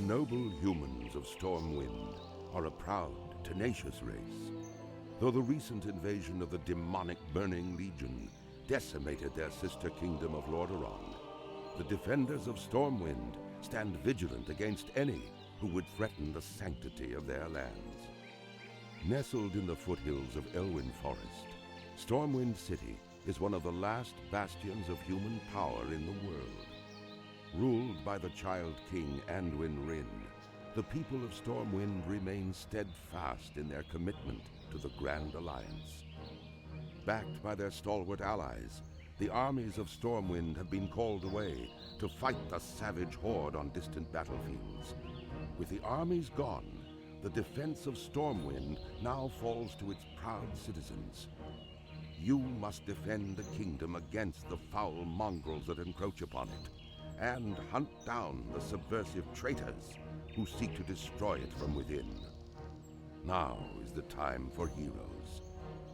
noble humans of Stormwind are a proud, tenacious race. Though the recent invasion of the demonic Burning Legion decimated their sister kingdom of Lordaeron, the defenders of Stormwind stand vigilant against any who would threaten the sanctity of their lands. Nestled in the foothills of Elwyn Forest, Stormwind City is one of the last bastions of human power in the world. Ruled by the Child King Anduin Wrynn, the people of Stormwind remain steadfast in their commitment to the Grand Alliance. Backed by their stalwart allies, the armies of Stormwind have been called away to fight the savage horde on distant battlefields. With the armies gone, the defense of Stormwind now falls to its proud citizens. You must defend the kingdom against the foul mongrels that encroach upon it, and hunt down the subversive traitors who seek to destroy it from within. Now is the time for heroes.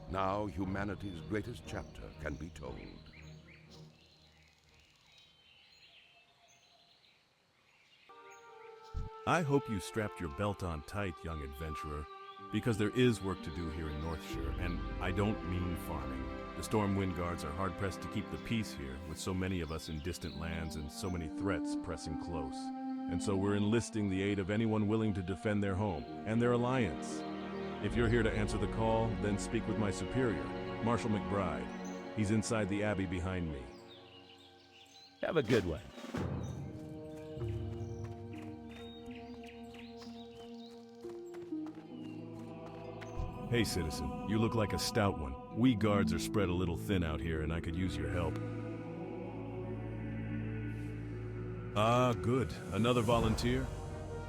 Now humanity's greatest chapter can be told. I hope you strapped your belt on tight, young adventurer, because there is work to do here in North Shire, and I don't mean farming. The Stormwind Guards are hard-pressed to keep the peace here, with so many of us in distant lands and so many threats pressing close. And so we're enlisting the aid of anyone willing to defend their home and their alliance. If you're here to answer the call, then speak with my superior, Marshal McBride. He's inside the abbey behind me. Have a good one. Hey, citizen, you look like a stout one. We guards are spread a little thin out here, and I could use your help. Ah, good. Another volunteer?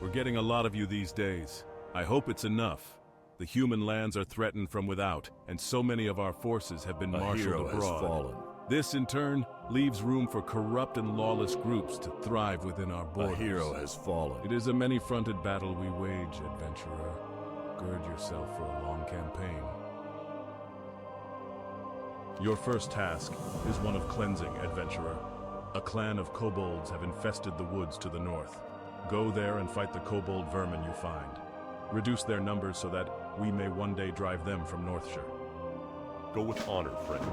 We're getting a lot of you these days. I hope it's enough. The human lands are threatened from without, and so many of our forces have been marshaled abroad. A hero has fallen. This, in turn, leaves room for corrupt and lawless groups to thrive within our borders. A hero has fallen. It is a many-fronted battle we wage, adventurer. Gird yourself for a long campaign. Your first task is one of cleansing, adventurer. A clan of kobolds have infested the woods to the north. Go there and fight the kobold vermin you find. Reduce their numbers so that we may one day drive them from North Shire. Go with honor, friend.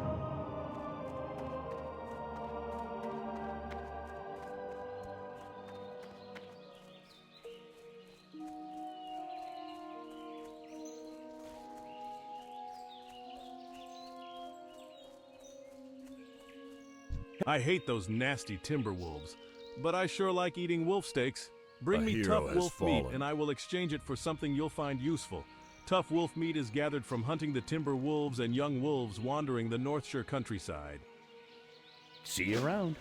I hate those nasty timber wolves, but I sure like eating wolf steaks. Bring A me hero tough has wolf meat, fallen. and I will exchange it for something you'll find useful. Tough wolf meat is gathered from hunting the timber wolves and young wolves wandering the North Shire countryside. See you around.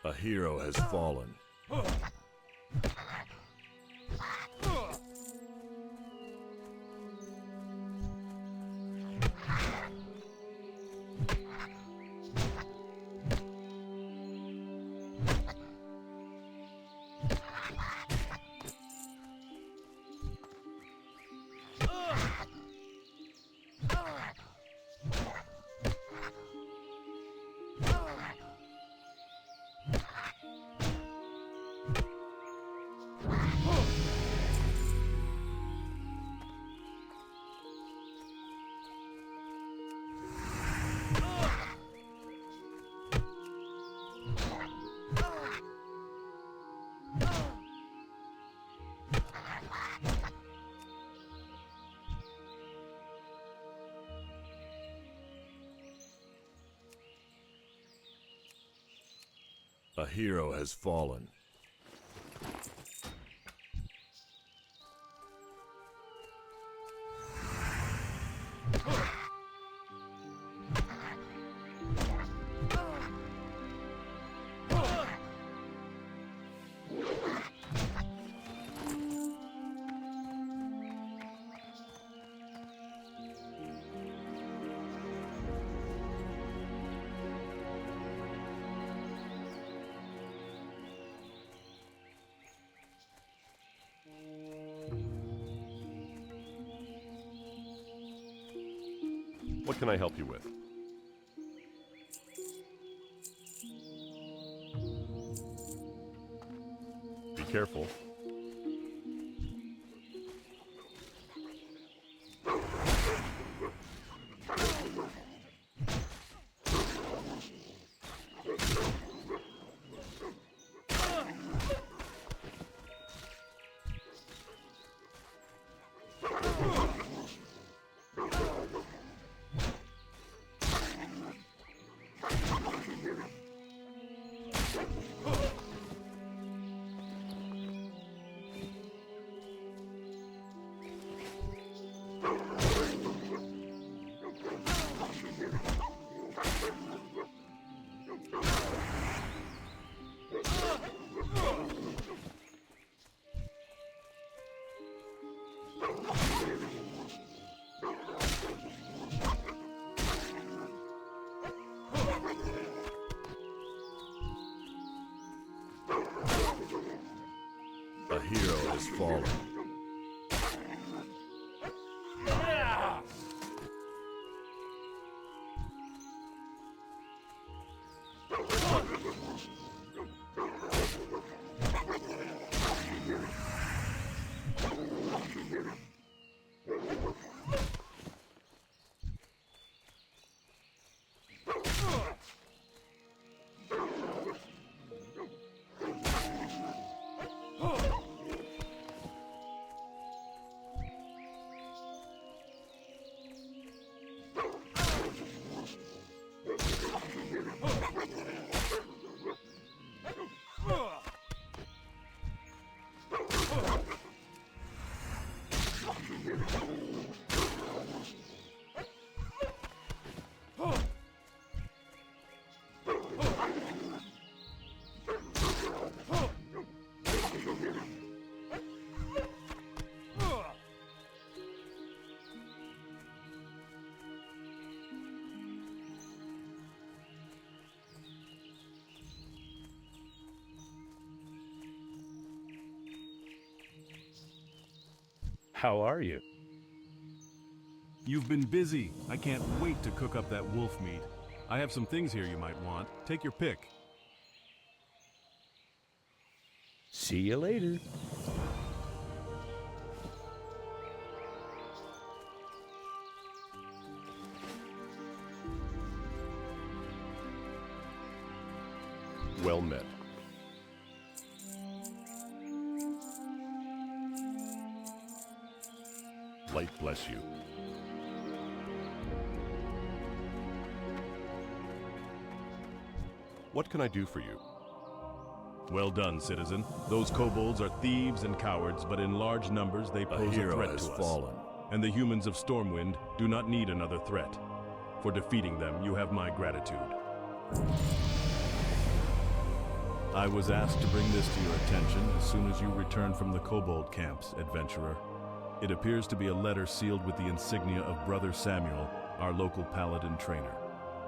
A hero has fallen. A hero has fallen. What can I help you with? Be careful. A hero has fallen. How are you? You've been busy. I can't wait to cook up that wolf meat. I have some things here you might want. Take your pick. See you later. Well met. Light bless you. What can I do for you? Well done, citizen. Those kobolds are thieves and cowards, but in large numbers they pose a hero threat has to us. fallen. And the humans of Stormwind do not need another threat. For defeating them, you have my gratitude. I was asked to bring this to your attention as soon as you return from the kobold camps, adventurer. It appears to be a letter sealed with the insignia of Brother Samuel, our local paladin trainer.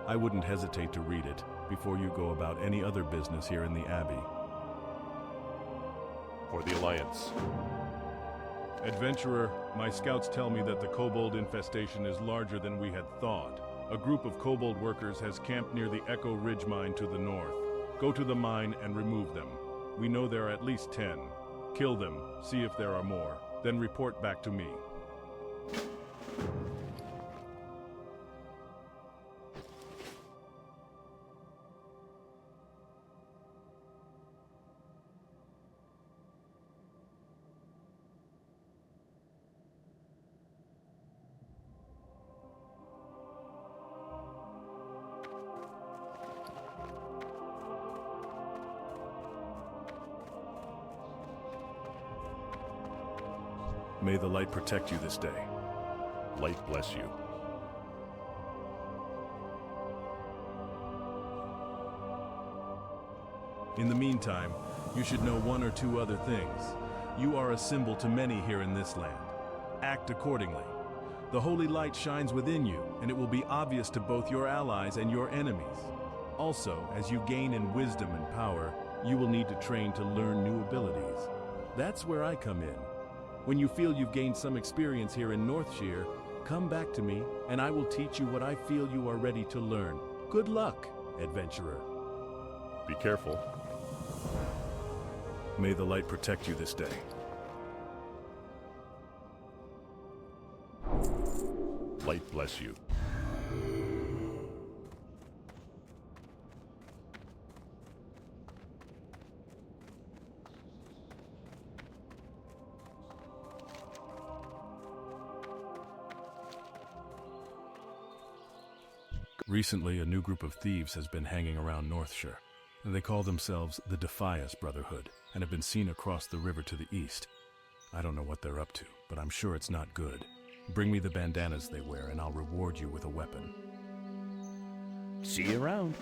I wouldn't hesitate to read it before you go about any other business here in the Abbey. For the Alliance. Adventurer, my scouts tell me that the kobold infestation is larger than we had thought. A group of kobold workers has camped near the Echo Ridge mine to the north. Go to the mine and remove them. We know there are at least 10. Kill them, see if there are more. Then report back to me. May the light protect you this day. Light bless you. In the meantime, you should know one or two other things. You are a symbol to many here in this land. Act accordingly. The holy light shines within you, and it will be obvious to both your allies and your enemies. Also, as you gain in wisdom and power, you will need to train to learn new abilities. That's where I come in. When you feel you've gained some experience here in North Shire, come back to me, and I will teach you what I feel you are ready to learn. Good luck, adventurer. Be careful. May the light protect you this day. Light bless you. Recently, a new group of thieves has been hanging around North Shire. They call themselves the Defias Brotherhood and have been seen across the river to the east. I don't know what they're up to, but I'm sure it's not good. Bring me the bandanas they wear and I'll reward you with a weapon. See you around.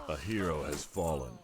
A hero has fallen.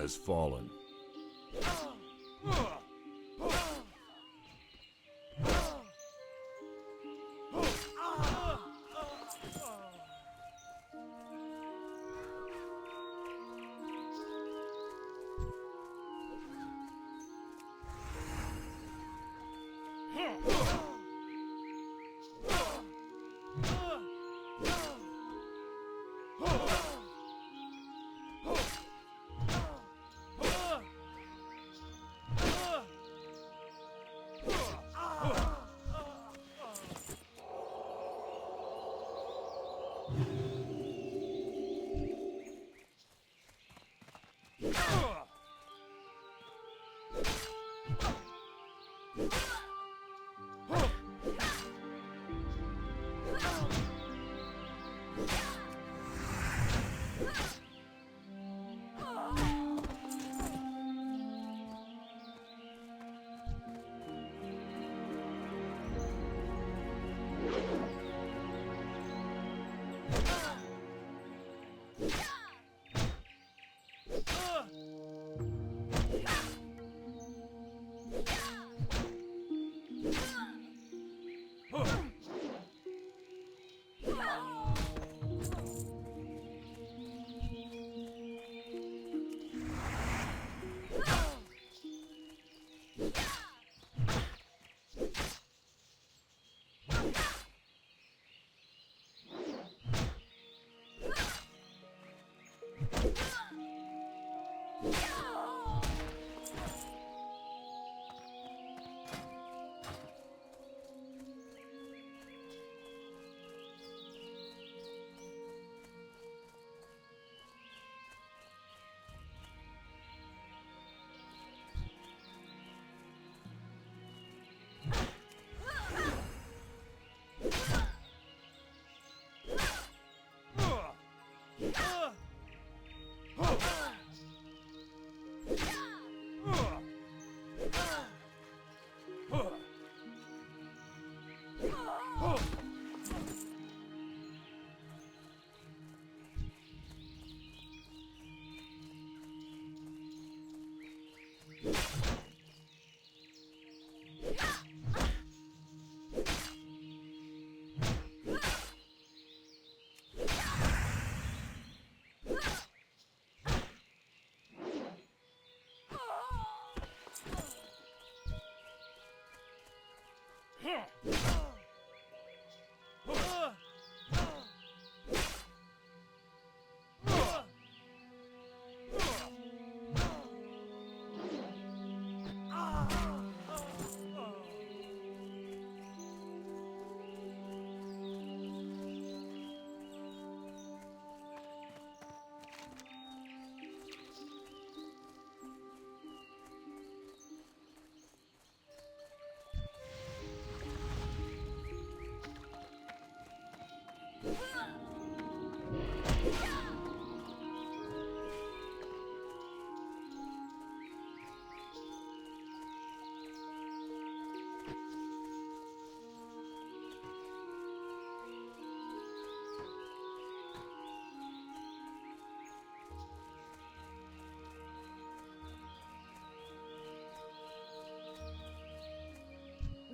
has fallen.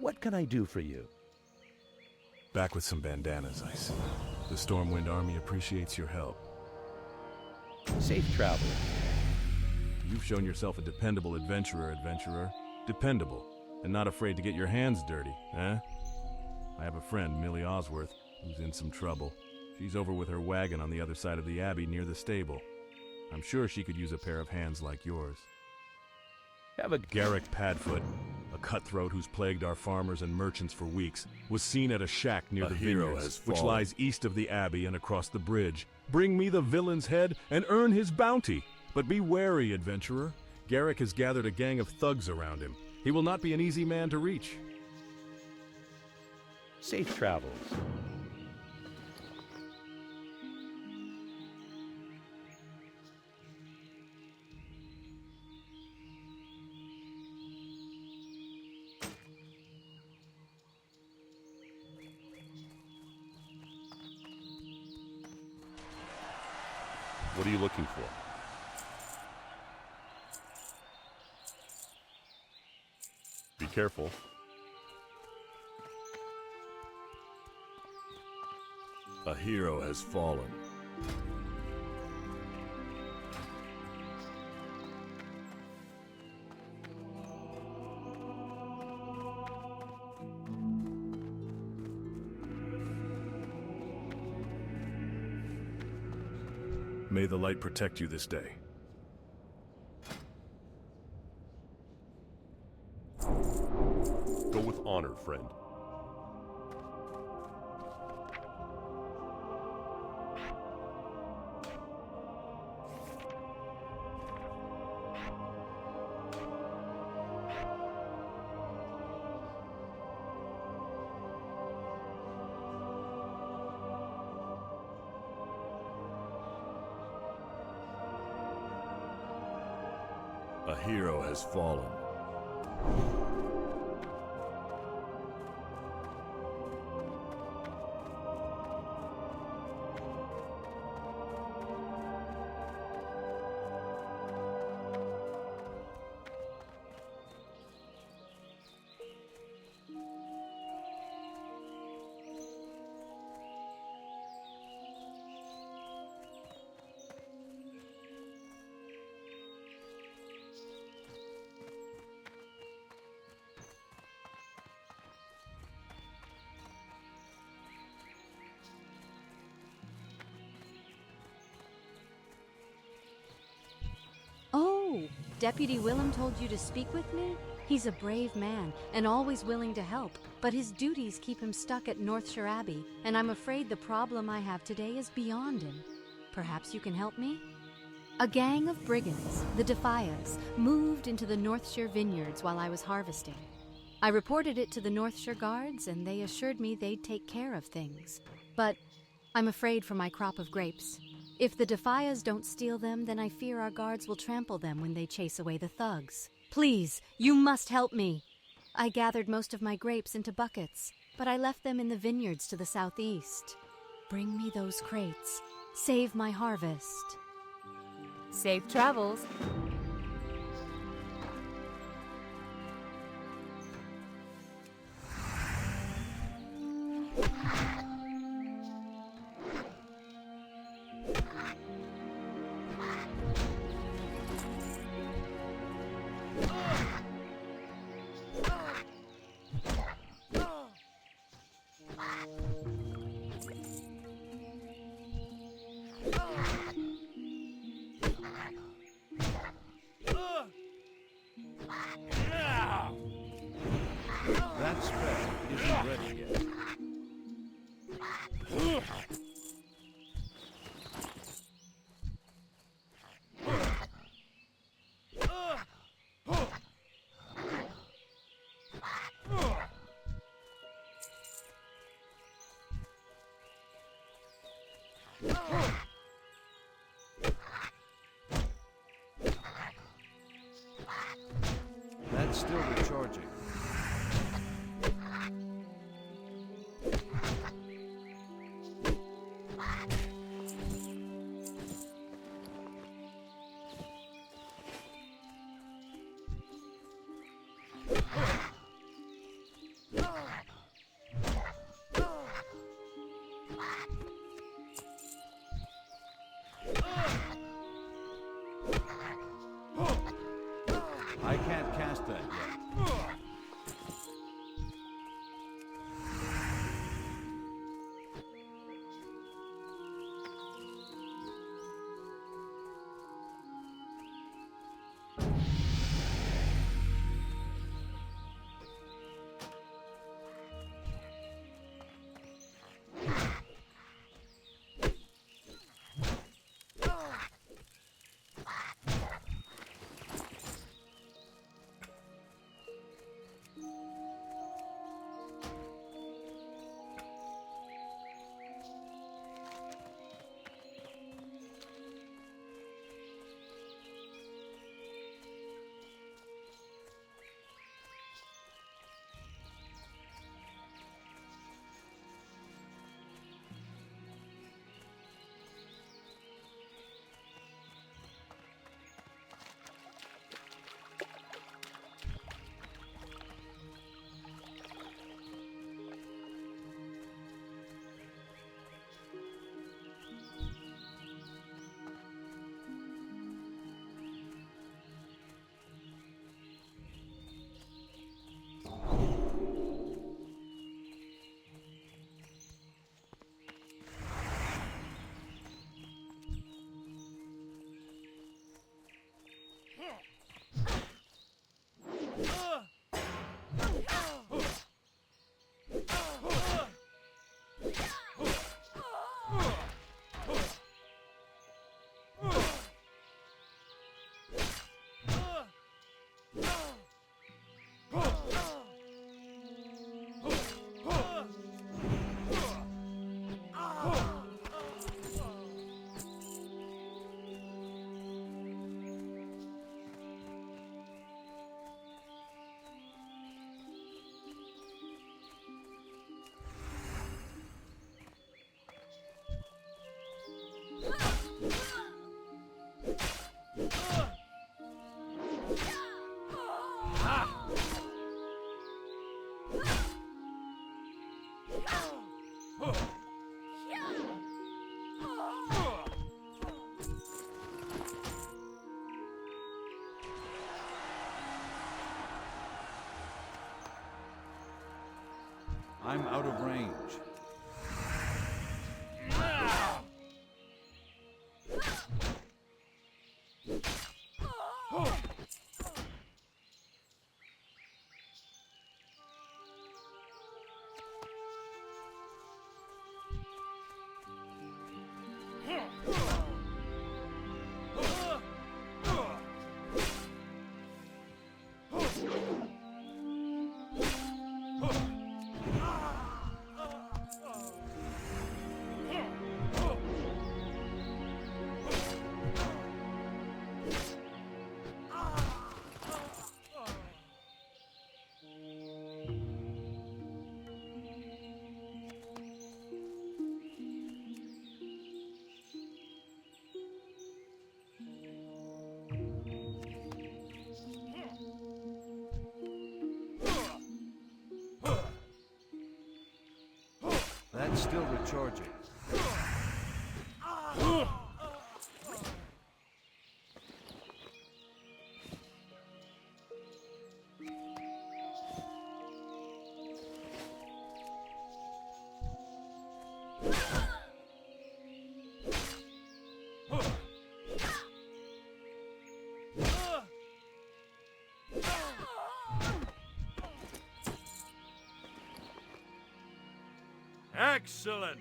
What can I do for you? Back with some bandanas, I see. The Stormwind Army appreciates your help. Safe travel. You've shown yourself a dependable adventurer. Dependable, and not afraid to get your hands dirty, eh? I have a friend, Millie Osworth, who's in some trouble. She's over with her wagon on the other side of the Abbey near the stable. I'm sure she could use a pair of hands like yours. Garrick Padfoot, a cutthroat who's plagued our farmers and merchants for weeks, was seen at a shack near the vineyards, which lies east of the Abbey and across the bridge. Bring me the villain's head and earn his bounty. But be wary, adventurer. Garrick has gathered a gang of thugs around him. He will not be an easy man to reach. Safe travels. What are you looking for? careful. A hero has fallen. May the light protect you this day. Go with honor, friend. A hero has fallen. Oh, Deputy Willem told you to speak with me? He's a brave man and always willing to help, but his duties keep him stuck at North Shire Abbey, and I'm afraid the problem I have today is beyond him. Perhaps you can help me? A gang of brigands, the Defias, moved into the North Shire vineyards while I was harvesting. I reported it to the North Shire guards, and they assured me they'd take care of things. But I'm afraid for my crop of grapes. If the Defias don't steal them, then I fear our guards will trample them when they chase away the thugs. Please, you must help me. I gathered most of my grapes into buckets, but I left them in the vineyards to the southeast. Bring me those crates. Save my harvest. Safe travels. That spell isn't ready yet. That's still recharging. I can't cast that yet. I'm out of range. That's still recharging. Excellent!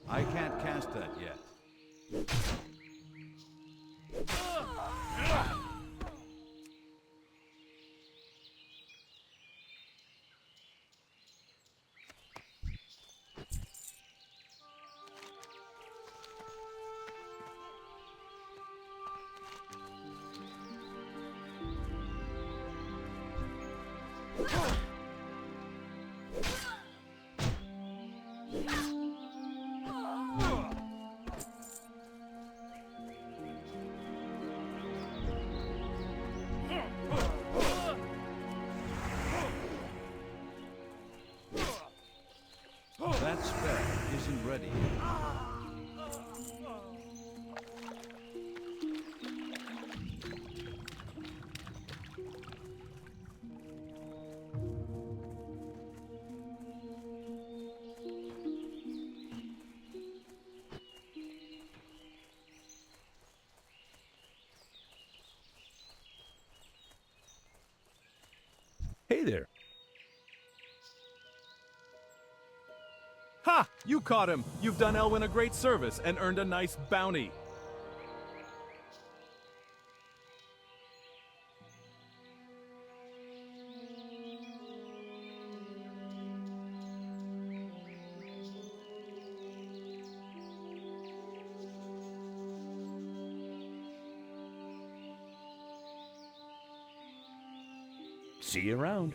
I can't cast that yet. That spell isn't ready yet. Hey there. Ha! You caught him! You've done Elwyn a great service and earned a nice bounty. See you around.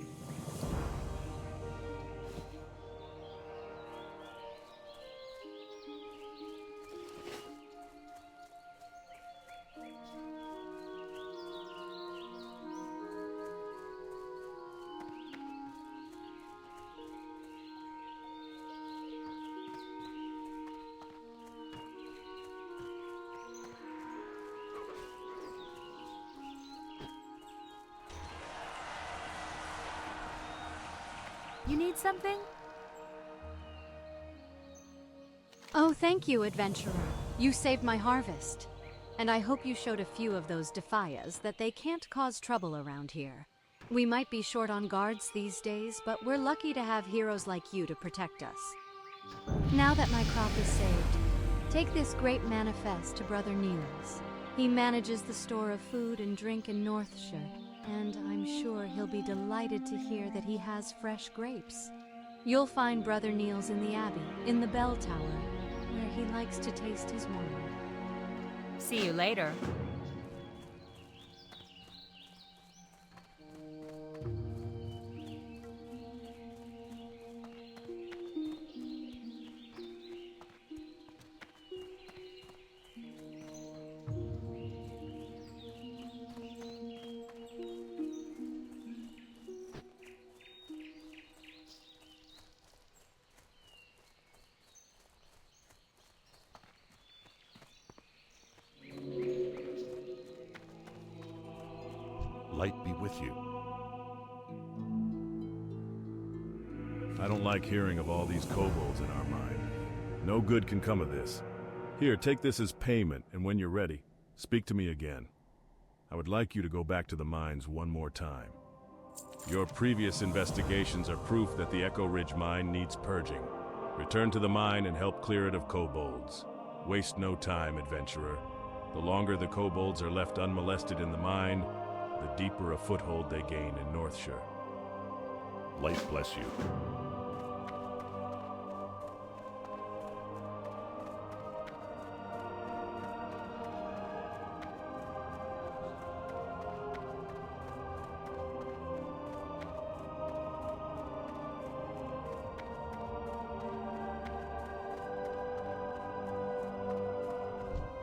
You need something? Oh, thank you, adventurer. You saved my harvest. And I hope you showed a few of those defias that they can't cause trouble around here. We might be short on guards these days, but we're lucky to have heroes like you to protect us. Now that my crop is saved, take this great manifest to Brother Niels. He manages the store of food and drink in North Shire, and I'm sure he'll be delighted to hear that he has fresh grapes. You'll find Brother Niels in the Abbey, in the bell tower, where he likes to taste his wine. See you later. Light be with you. I don't like hearing of all these kobolds in our mine. No good can come of this. Here, take this as payment, and when you're ready, speak to me again. I would like you to go back to the mines one more time. Your previous investigations are proof that the Echo Ridge mine needs purging. Return to the mine and help clear it of kobolds. Waste no time, adventurer. The longer the kobolds are left unmolested in the mine, the deeper a foothold they gain in North Shire. Light bless you.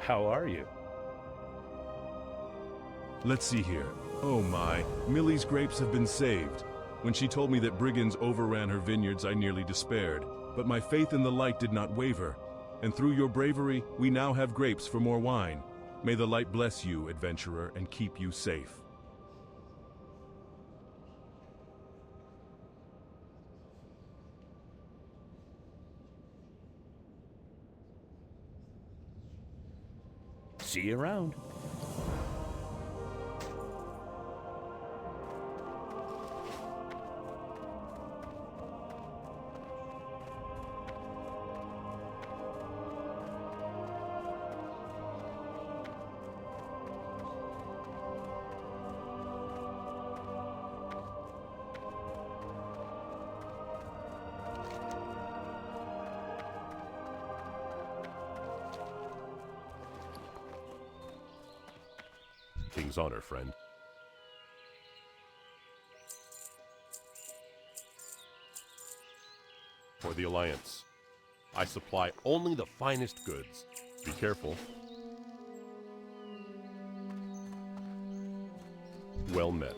How are you? Let's see here. Oh my, Millie's grapes have been saved. When she told me that brigands overran her vineyards, I nearly despaired. But my faith in the light did not waver. And through your bravery, we now have grapes for more wine. May the light bless you, adventurer, and keep you safe. See you around. King's honor, friend. For the Alliance, I supply only the finest goods. Be careful. Well met.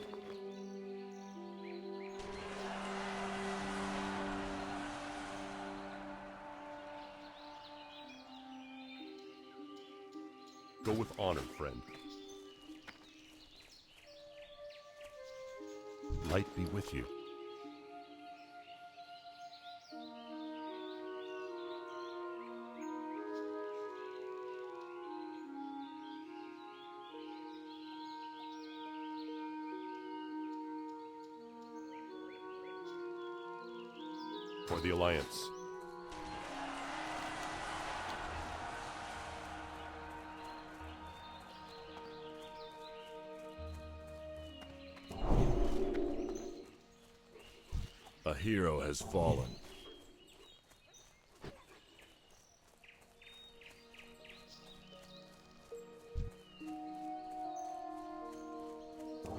Go with honor, friend. Light be with you. For the Alliance. A hero has fallen.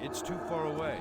It's too far away.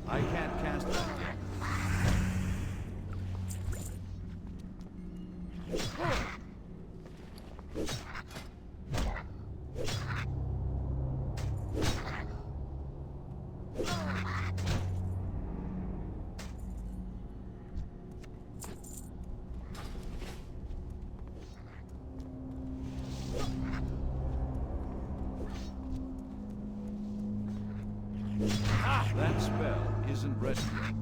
I can't cast that yet. That spell isn't ready yet.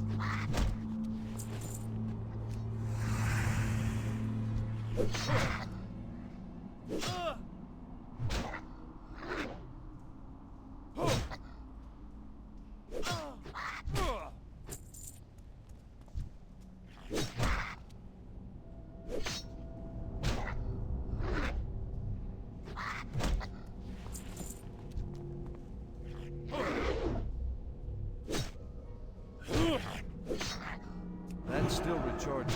That's still recharging.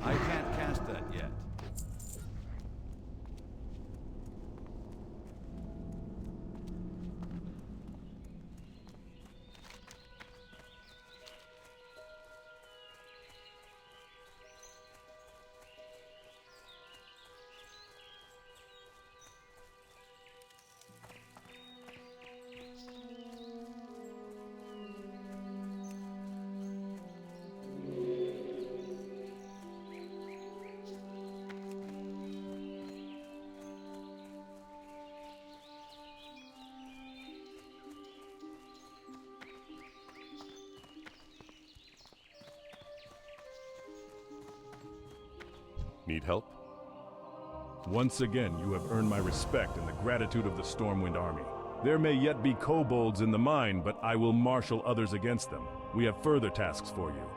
I can't cast that yet. Need help? Once again, you have earned my respect and the gratitude of the Stormwind army. There may yet be kobolds in the mine, but I will marshal others against them. We have further tasks for you.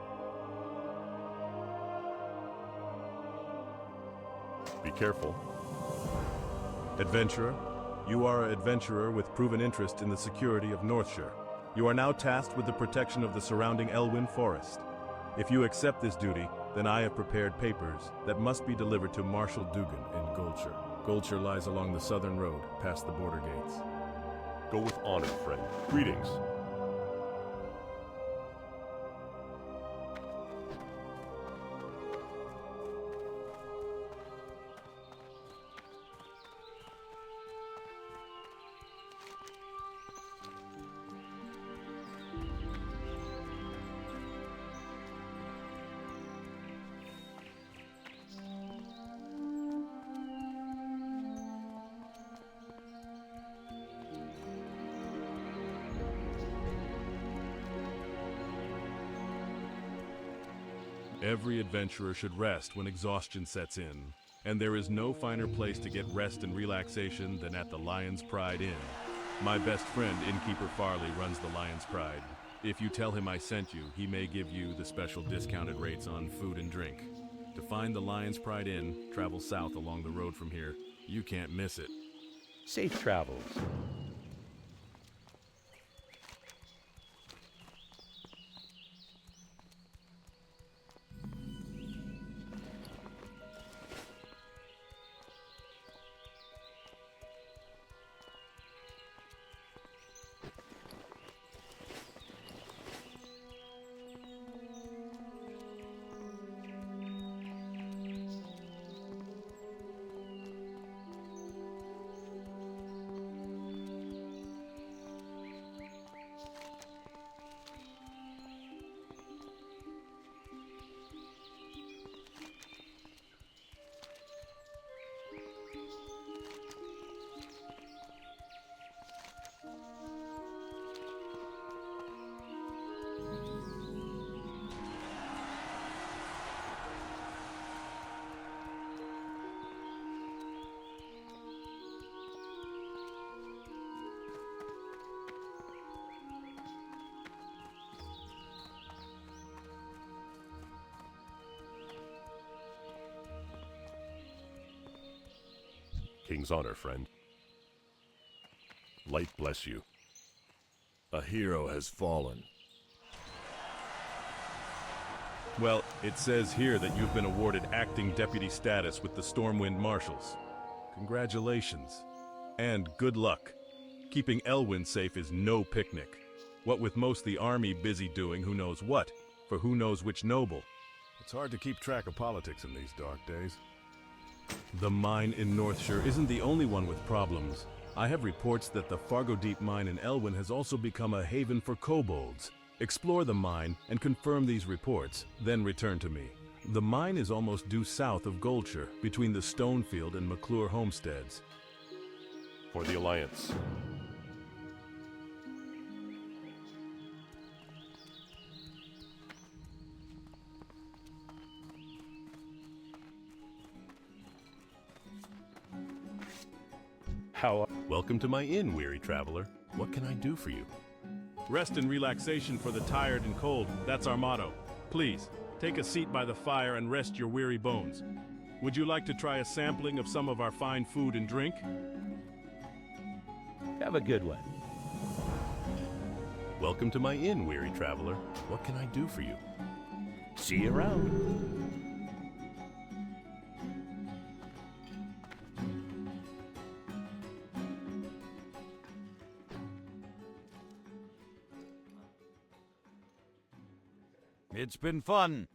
Be careful. Adventurer, you are an adventurer with proven interest in the security of North Shire. You are now tasked with the protection of the surrounding Elwyn Forest. If you accept this duty, then I have prepared papers that must be delivered to Marshal Dugan in Goldshire. Goldshire lies along the southern road, past the border gates. Go with honor, friend. Greetings. Every adventurer should rest when exhaustion sets in, and there is no finer place to get rest and relaxation than at the Lion's Pride Inn. My best friend, Innkeeper Farley, runs the Lion's Pride. If you tell him I sent you, he may give you the special discounted rates on food and drink. To find the Lion's Pride Inn, travel south along the road from here. You can't miss it. Safe travels. King's honor, friend. Light bless you. A hero has fallen. Well, it says here that you've been awarded acting deputy status with the Stormwind Marshals. Congratulations. And good luck. Keeping Elwyn safe is no picnic. What with most the army busy doing who knows what, for who knows which noble. It's hard to keep track of politics in these dark days. The mine in North Shire isn't the only one with problems. I have reports that the Fargo Deep mine in Elwyn has also become a haven for kobolds. Explore the mine and confirm these reports, then return to me. The mine is almost due south of Goldshire, between the Stonefield and McClure homesteads. For the Alliance. Welcome to my inn, weary traveler. What can I do for you? Rest and relaxation for the tired and cold, that's our motto. Please, take a seat by the fire and rest your weary bones. Would you like to try a sampling of some of our fine food and drink? Have a good one. Welcome to my inn, weary traveler. What can I do for you? See you around. It's been fun.